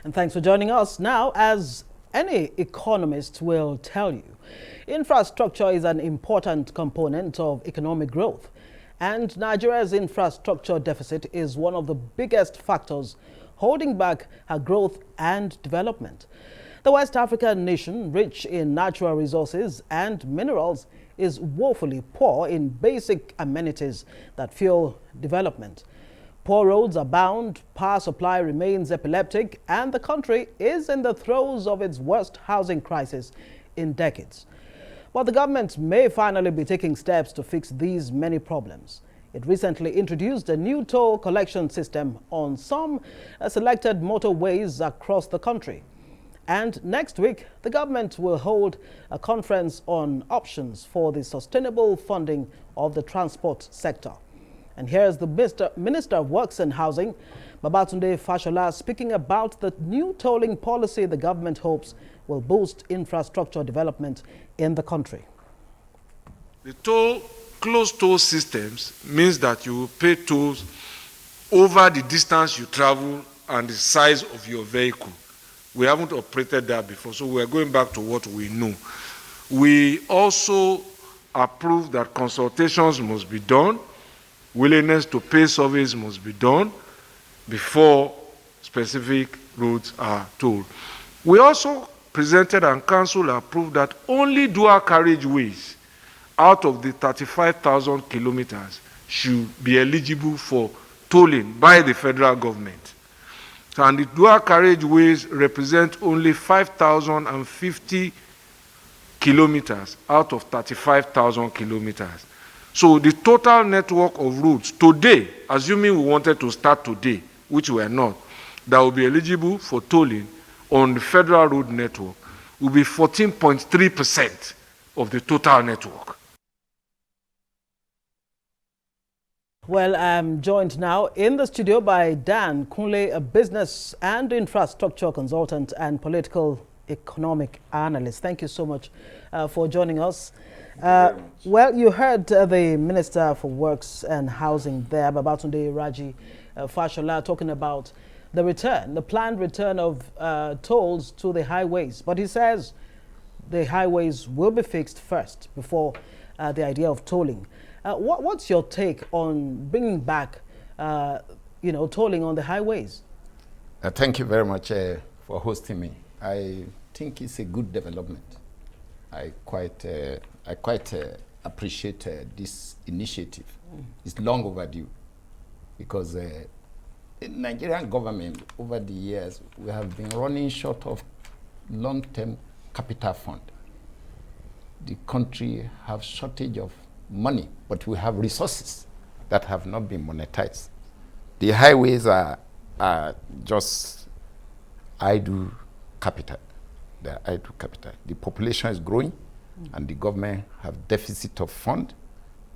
And thanks for joining us. Now, as any economist will tell you, infrastructure is an important component of economic growth. And Nigeria's infrastructure deficit is one of the biggest factors holding back her growth and development. The West African nation, rich in natural resources and minerals, is woefully poor in basic amenities that fuel development. Poor roads abound, power supply remains epileptic, and the country is in the throes of its worst housing crisis in decades. But the government may finally be taking steps to fix these many problems. It recently introduced a new toll collection system on some selected motorways across the country. And next week, the government will hold a conference on options for the sustainable funding of the transport sector. And here's the Minister of Works and Housing, Babatunde Fashola, speaking about the new tolling policy the government hopes will boost infrastructure development in the country. The closed toll systems means that you will pay tolls over the distance you travel and the size of your vehicle. We haven't operated that before, so we're going back to what we know. We also approve that consultations must be done, willingness to pay surveys must be done before specific roads are tolled. We also presented and council approved that only dual carriageways out of the 35,000 kilometers should be eligible for tolling by the federal government. And the dual carriageways represent only 5,050 kilometers out of 35,000 kilometers. So the total network of roads today, assuming we wanted to start today, which we are not, that will be eligible for tolling on the federal road network will be 14.3% of the total network. Well, I'm joined now in the studio by Dan Kunle, a business and infrastructure consultant and political economic analyst. Thank you so much for joining us. Well, you heard the Minister for Works and Housing there, Babatunde Raji Fashola, talking about the planned return of tolls to the highways. But he says the highways will be fixed first before the idea of tolling. What's your take on bringing back, tolling on the highways? Thank you very much for hosting me. I think it's a good development. I quite appreciate this initiative. It's long overdue because the Nigerian government over the years, we have been running short of long-term capital fund. The country have shortage of money, but we have resources that have not been monetized. The highways are just idle capital. They're idle capital. The population is growing, and the government have deficit of fund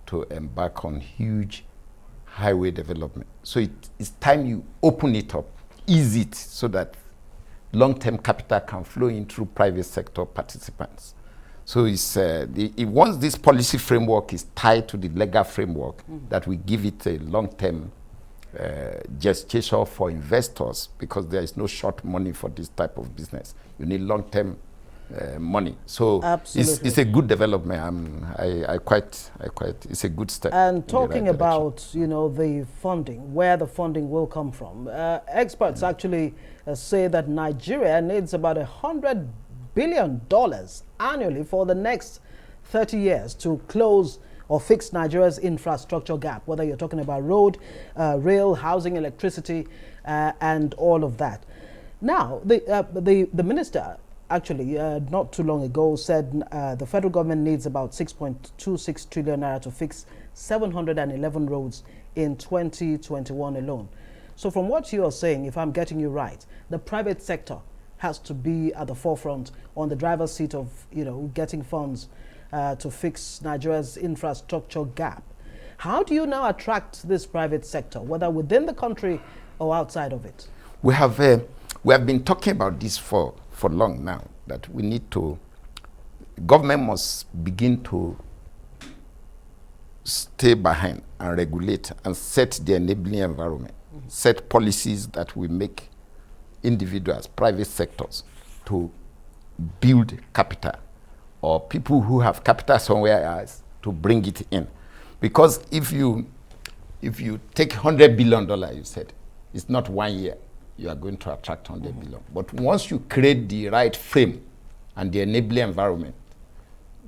to embark on huge highway development. So it's time you open it up, ease it, so that long-term capital can flow in through private sector participants. So once this policy framework is tied to the legal framework, that we give it a long-term gestation for investors, because there is no short money for this type of business. You need long-term money. So it's a good development. It's a good step. And talking about, the funding, where the funding will come from, experts actually say that Nigeria needs about $100 billion annually for the next 30 years to close or fix Nigeria's infrastructure gap, whether you're talking about road, rail, housing, electricity, and all of that. Now, the minister actually not too long ago said the federal government needs about 6.26 trillion naira to fix 711 roads in 2021 alone. So from what you are saying, if I'm getting you right, the private sector has to be at the forefront, on the driver's seat of, getting funds to fix Nigeria's infrastructure gap. How do you now attract this private sector, whether within the country or outside of it? We have been talking about this for long now, that we need to, government must begin to stay behind and regulate and set the enabling environment, set policies that will make individuals, private sectors, to build capital, or people who have capital somewhere else to bring it in. Because if you take $100 billion, you said, it's not 1 year you are going to attract 100 billion. But once you create the right frame and the enabling environment,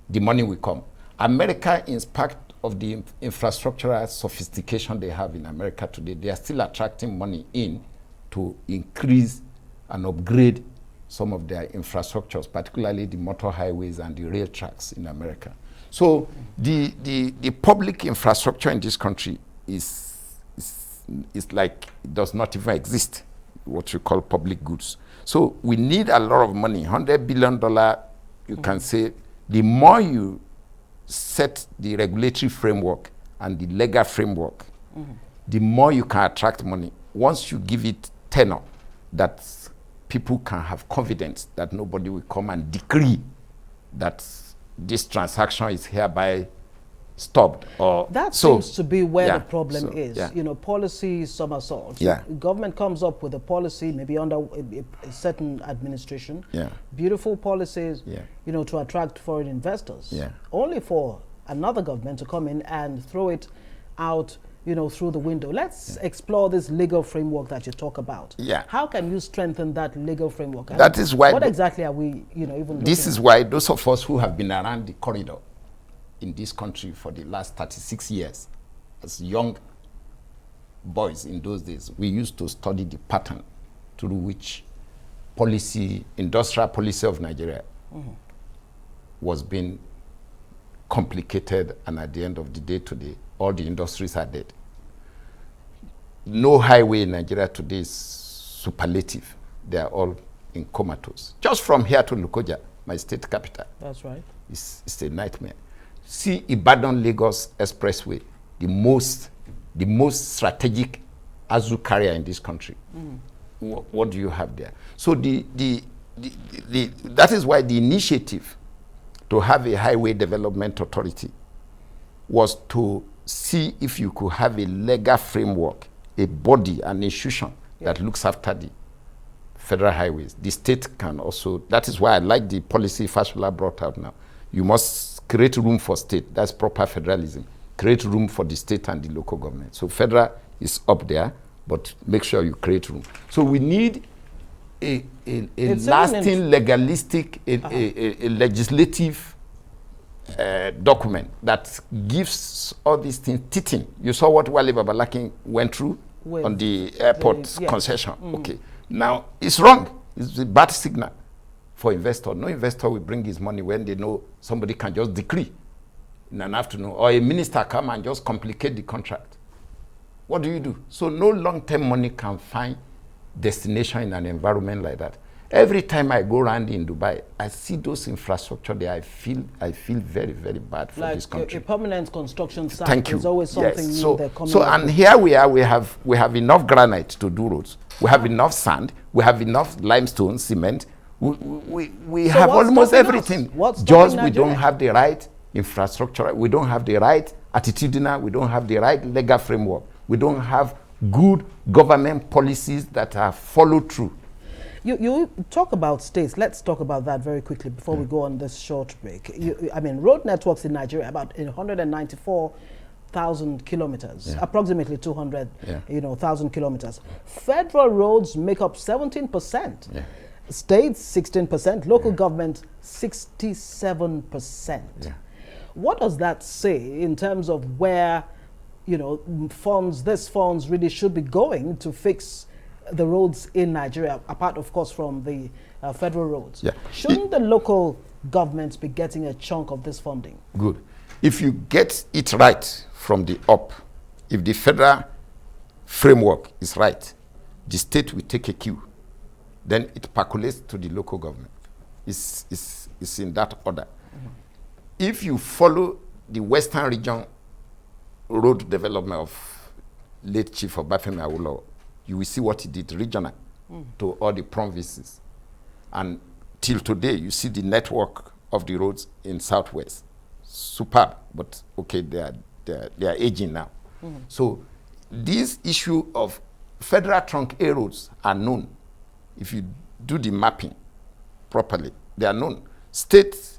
the money will come. America, in spite of the infrastructural sophistication they have in America today, they are still attracting money in to increase and upgrade some of their infrastructures, particularly the motor highways and the rail tracks in America. So the public infrastructure in this country is like, it does not even exist, what you call public goods. So we need a lot of money. $100 billion, you can say, the more you set the regulatory framework and the legal framework, the more you can attract money. Once you give it tenor, that people can have confidence that nobody will come and decree that this transaction is hereby stopped. Or that seems to be where the problem is. Yeah. You know, policy somersaults. Yeah. Government comes up with a policy, maybe under a certain administration. Yeah. Beautiful policies, Yeah. you know, to attract foreign investors. Yeah. Only for another government to come in and throw it out, you know, through the window. Let's explore this legal framework that you talk about. Yeah. How can you strengthen that legal framework? And that is why. What exactly are we, you know, even This is why those of us who have been around the corridor in this country for the last 36 years, as young boys in those days, we used to study the pattern through which policy, industrial policy of Nigeria was being complicated, and at the end of the day today, all the industries are dead. No highway in Nigeria today is superlative. They are all in comatose. Just from here to Lokoja, my state capital. That's right. It's a nightmare. See Ibadan-Lagos Expressway, the most strategic Azu carrier in this country. What do you have there? So that is why the initiative to have a highway development authority was to see if you could have a legal framework, a body, an institution that looks after the federal highways. The state can also, that is why I like the policy Fashola brought out now. You must create room for state. That's proper federalism. Create room for the state and the local government. So federal is up there, but make sure you create room. So we need a lasting, legalistic, a legislative document that gives all these things teething. You saw what Wale Babalakin went through on the airport concession. Okay. Now, it's wrong. It's a bad signal for investor. No investor will bring his money when they know somebody can just decree in an afternoon, or a minister come and just complicate the contract. What do you do? So no long-term money can find destination in an environment like that. Every time I go around in Dubai, I see those infrastructure there. I feel very, very bad for this country. A permanent construction site. Thank you. There's always something yes. new there coming. So and here we are. We have enough granite to do roads. We have enough sand. We have enough limestone, cement. We have almost everything. Just we don't have the right infrastructure. We don't have the right attitudinal. We don't have the right legal framework. We don't have good government policies that are followed through. You talk about states. Let's talk about that very quickly before we go on this short break. I mean, road networks in Nigeria, about 194,000 kilometers, approximately 200,000 kilometers. Federal roads make up 17%. States 16%, local government 67%. What does that say in terms of where, funds really should be going to fix the roads in Nigeria, apart of course from the federal roads? Shouldn't the local governments be getting a chunk of this funding? Good. If you get it right from the up, if the federal framework is right, the state will take a cue. Then it percolates to the local government. It's in that order. If you follow the Western region road development of late Chief Obafemi Awolowo, you will see what he did regional to all the provinces. And till today, you see the network of the roads in Southwest. Superb, but okay, they are aging now. So this issue of federal trunk A roads are known. if you do the mapping properly, they are known. State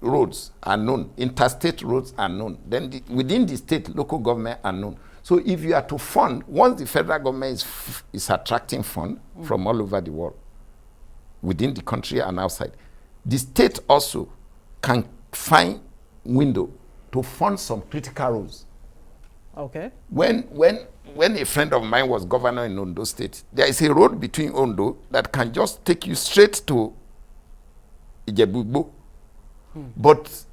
roads are known. Interstate roads are known. Then within the state, local government are known. So if you are to fund, once the federal government is attracting funds from all over the world, within the country and outside, the state also can find window to fund some critical roads. Okay. When a friend of mine was governor in Ondo State, there is a road between Ondo that can just take you straight to Ijebu. But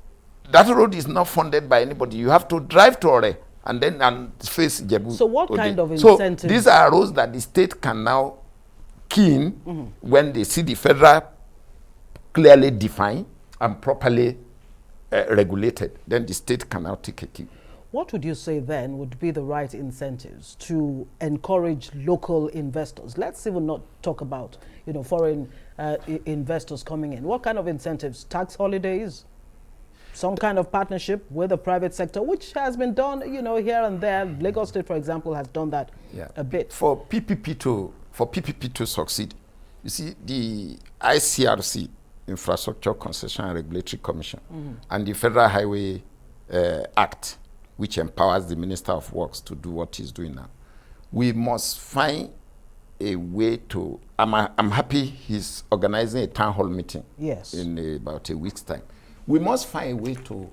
that road is not funded by anybody. You have to drive to Ore and then face Ijebu. So what kind of incentives? So these are roads that the state can now key in when they see the federal clearly defined and properly regulated. Then the state can now take a key. What would you say then would be the right incentives to encourage local investors? Let's even not talk about, foreign investors coming in. What kind of incentives? Tax holidays? Some kind of partnership with the private sector, which has been done, here and there. Lagos State, for example, has done that a bit. For PPP to succeed, you see, the ICRC, Infrastructure Concession and Regulatory Commission, and the Federal Highway Act, which empowers the Minister of Works to do what he's doing now. We must find a way to, I'm happy he's organizing a town hall meeting in about a week's time. We must find a way to,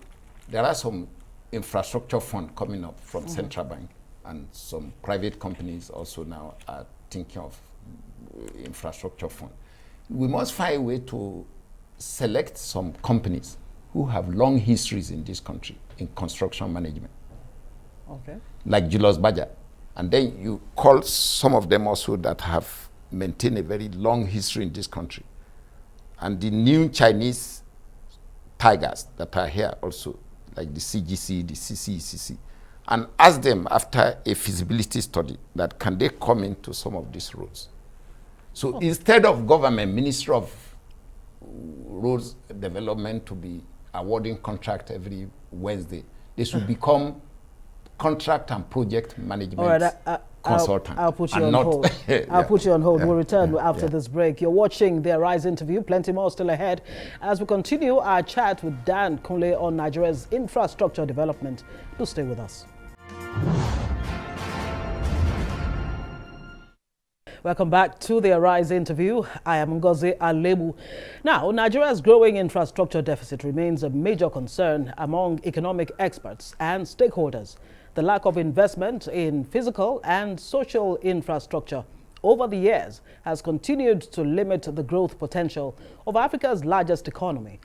there are some infrastructure fund coming up from Central Bank, and some private companies also now are thinking of infrastructure fund. We must find a way to select some companies who have long histories in this country in construction management. Okay. Like Julius Baja. And then you call some of them also that have maintained a very long history in this country. And the new Chinese tigers that are here also, like the CGC, the CCECC, and ask them after a feasibility study that can they come into some of these roads. So instead of government, Ministry of Roads Development to be awarding contract every Wednesday, they should become contract and project management consultant. I'll put you on hold. I'll put you on hold. We'll return after this break. You're watching the Arise interview. Plenty more still ahead as we continue our chat with Dan Kunle on Nigeria's infrastructure development. Do stay with us. Welcome back to the Arise interview. I am Ngozi Alaegbu. Now, Nigeria's growing infrastructure deficit remains a major concern among economic experts and stakeholders. The lack of investment in physical and social infrastructure over the years has continued to limit the growth potential of Africa's largest economy.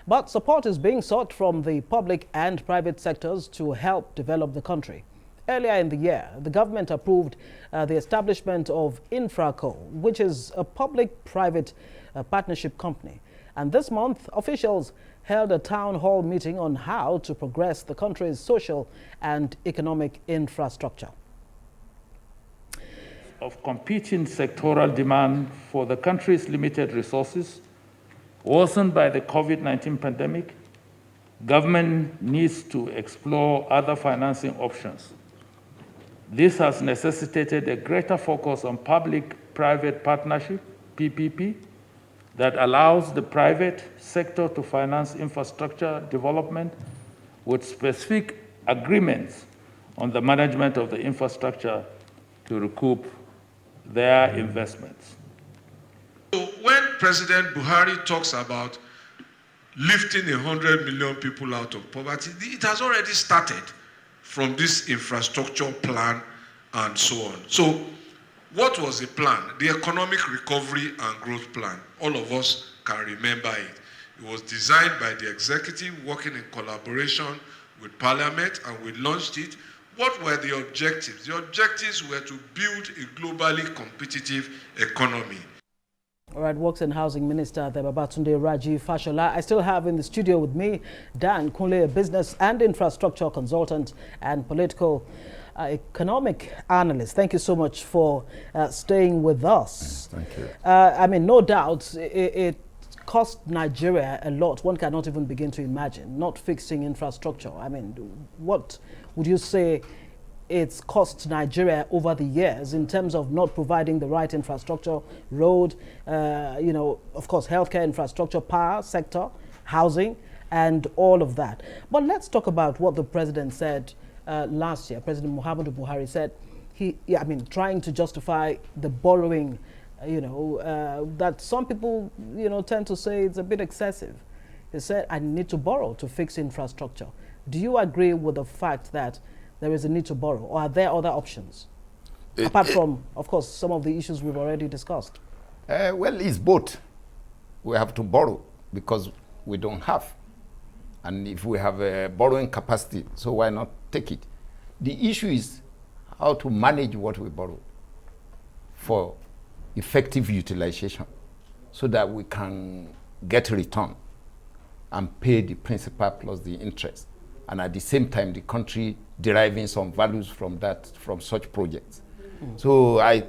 But support is being sought from the public and private sectors to help develop the country. Earlier in the year, the government approved the establishment of Infraco, which is a public-private partnership company. And this month, officials held a town hall meeting on how to progress the country's social and economic infrastructure. Of competing sectoral demand for the country's limited resources, worsened by the COVID-19 pandemic, government needs to explore other financing options. This has necessitated a greater focus on public-private partnership, PPP, that allows the private sector to finance infrastructure development with specific agreements on the management of the infrastructure to recoup their investments. So when President Buhari talks about lifting 100 million people out of poverty, it has already started from this infrastructure plan and so on. So what was the plan? The Economic Recovery and Growth Plan. All of us can remember it. It was designed by the executive, working in collaboration with Parliament, and we launched it. What were the objectives? The objectives were to build a globally competitive economy. All right, Works and Housing Minister Babatunde Raji Fashola. I still have in the studio with me Dan Kunle, a business and infrastructure consultant and political economic analyst. Thank you so much for staying with us. Thank you. I mean, no doubt it cost Nigeria a lot. One cannot even begin to imagine not fixing infrastructure. I mean, what would you say it's cost Nigeria over the years in terms of not providing the right infrastructure, road, of course, healthcare infrastructure, power sector, housing, and all of that. But let's talk about what the president said last year. President Muhammadu Buhari said, trying to justify the borrowing, that some people, tend to say it's a bit excessive. He said, I need to borrow to fix infrastructure. Do you agree with the fact that there is a need to borrow, or are there other options? Apart from, of course, some of the issues we've already discussed. Well, it's both. We have to borrow because we don't have. And if we have a borrowing capacity, so why not take it? The issue is how to manage what we borrow for effective utilization so that we can get a return and pay the principal plus the interest. And at the same time, the country deriving some values from that, from such projects. So I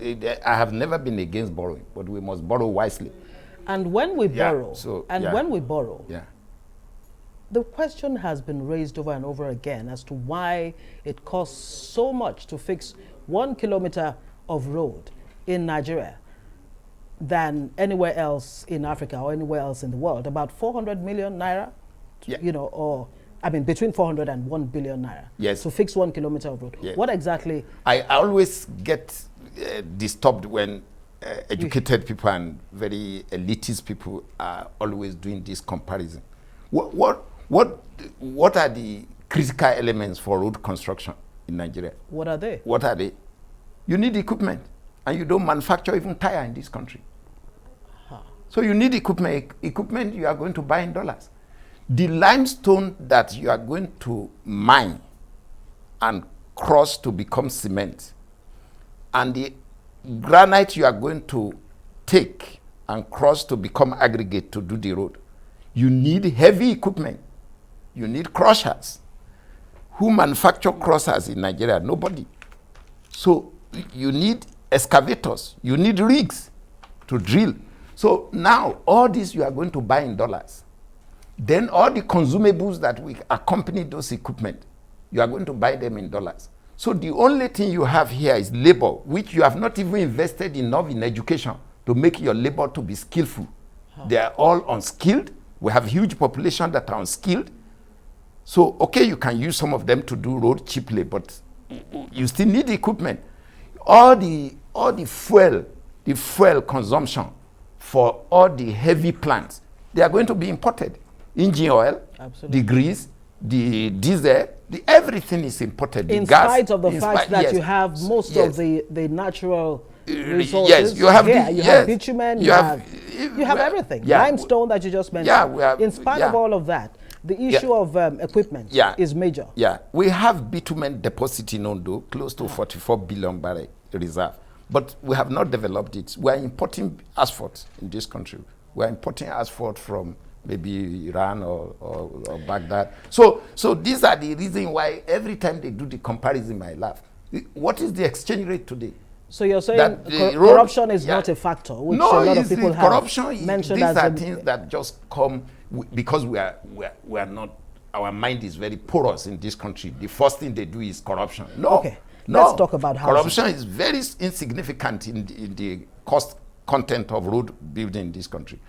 have never been against borrowing, but we must borrow wisely. And when we borrow, yeah. The question has been raised over and over again as to why it costs so much to fix 1 kilometer of road in Nigeria than anywhere else in Africa or anywhere else in the world. About 400 million naira, between 400 and 1 billion naira. Yes. To fix 1 kilometer of road. Yeah. What exactly? I always get disturbed when educated people and very elitist people are always doing this comparison. What are the critical elements for road construction in Nigeria? What are they? What are they? You need equipment, and you don't manufacture even tire in this country. So you need equipment. Equipment you are going to buy in dollars. The limestone that you are going to mine and cross to become cement, and the granite you are going to take and cross to become aggregate to do the road, you need heavy equipment. You need crushers. Who manufacture crushers in Nigeria? Nobody. So you need excavators. You need rigs to drill. So now all this you are going to buy in dollars. Then all the consumables that will accompany those equipment, you are going to buy them in dollars. So the only thing you have here is labor, which you have not even invested enough in education to make your labor to be skillful. They are all unskilled. We have huge population that are unskilled. So, okay, you can use some of them to do road cheaply, but you still need equipment. All the fuel consumption for all the heavy plants, they are going to be imported. Engine oil, absolutely, the grease, the diesel, everything is imported. In spite of the fact that you have most of the natural resources. Yes, you have you have bitumen, you have everything. Yeah, limestone that you just mentioned. In spite of all of that, the issue of equipment is major. Yeah, we have bitumen deposit in Ondo, close to 44 billion barrel reserve, but we have not developed it. We are importing asphalt in this country. We are importing asphalt from maybe Iran or Baghdad. So these are the reasons why every time they do the comparison, I laugh. What is the exchange rate today? So you're saying corruption is not a factor, which a lot of people have mentioned these as are things that just come because we are not, our mind is very porous in this country. The first thing they do is corruption. Let's talk about housing. Corruption is very insignificant in the cost content of road building in this country.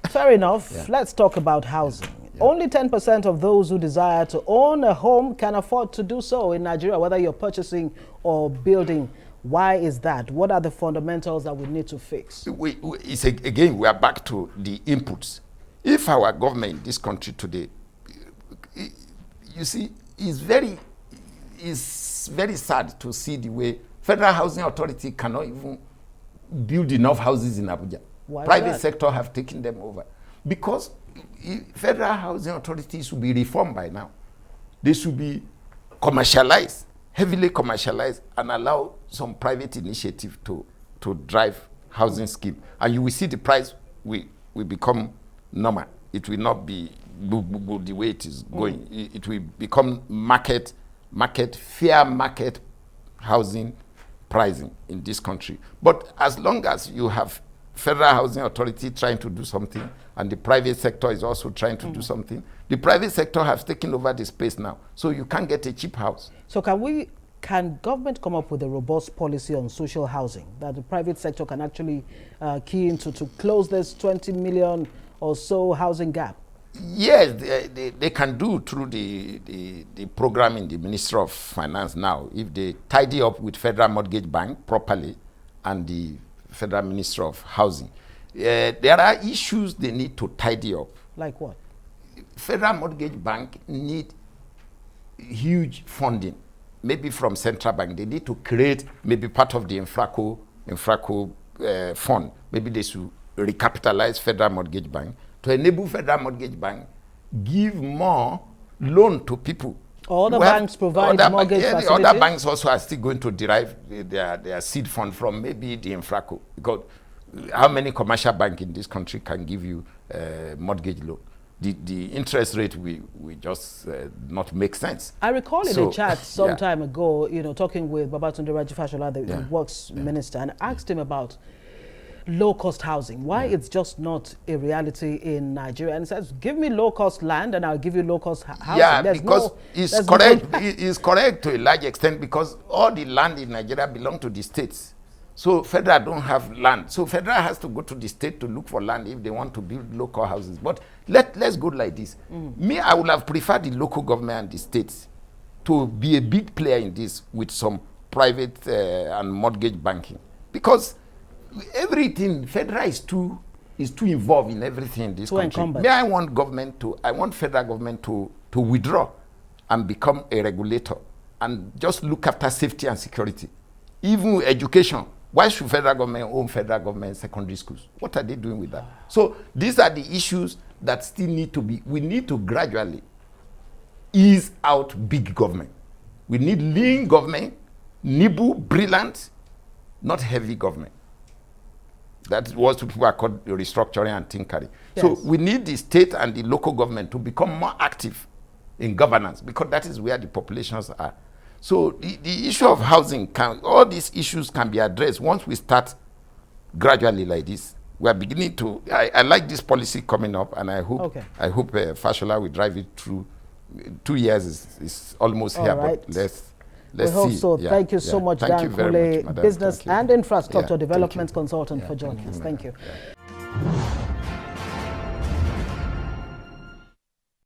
Fair enough. Let's talk about housing. Only 10% of those who desire to own a home can afford to do so in Nigeria, whether you're purchasing or building. Why is that? What are the fundamentals that we need to fix? Again, we are back to the inputs. If our government in this country today, you see, is very sad to see the way Federal Housing Authority cannot even build enough houses in Abuja. Why Private sector have taken them over. Because Federal Housing Authority should be reformed by now. They should be commercialized, heavily commercialized, and allow some private initiative to drive housing scheme. And you will see the price will become normal. It will not be the way it is going. It will become fair market housing pricing in this country. But as long as you have Federal Housing Authority trying to do something and the private sector is also trying to do something, the private sector has taken over the space now. So you can't get a cheap house. So can we can government come up with a robust policy on social housing that the private sector can actually key into to close this 20 million or so housing gap? Yes, they can do through the program in the Ministry of Finance now. If they tidy up with Federal Mortgage Bank properly and the Federal Ministry of Housing. There are issues they need to tidy up. Like what? Federal Mortgage Bank need huge funding, maybe from Central Bank. They need to create maybe part of the infraco fund. Maybe they should recapitalize Federal Mortgage Bank to enable Federal Mortgage Bank give more loan to people. All the banks provide mortgage facilities? Other banks also are still going to derive their seed fund from maybe the infraco. Because how many commercial banks in this country can give you mortgage loan? The interest rate we just not make sense. I recall in a chat some time ago, talking with Babatunde Raji-Fashola, the works minister, and asked him about low-cost housing, why it's just not a reality in Nigeria. And he says, give me low-cost land and I'll give you low-cost housing. Yeah, because it's correct. It's correct to a large extent because all the land in Nigeria belong to the states. So federal don't have land. So federal has to go to the state to look for land if they want to build local houses. But let's go like this. Me, I would have preferred the local government and the states to be a big player in this with some private and mortgage banking. Because everything, federal is too involved in everything in this country. Me, I want federal government to withdraw and become a regulator and just look after safety and security. Even education. Why should federal government own federal government secondary schools? What are they doing with that? So these are the issues that still need to be, we need to gradually ease out big government. We need lean government, nimble, brilliant, not heavy government. That's what people are called restructuring and tinkering. Yes. So we need the state and the local government to become more active in governance because that is where the populations are. So the issue of housing, all these issues can be addressed once we start gradually like this. We are beginning to, I like this policy coming up and I hope Fashola will drive it through. 2 years is almost here, but let's see. Hope so. Yeah, thank you so much, Dan Kunle, Business and Infrastructure Development Consultant, for joining us. Thank you.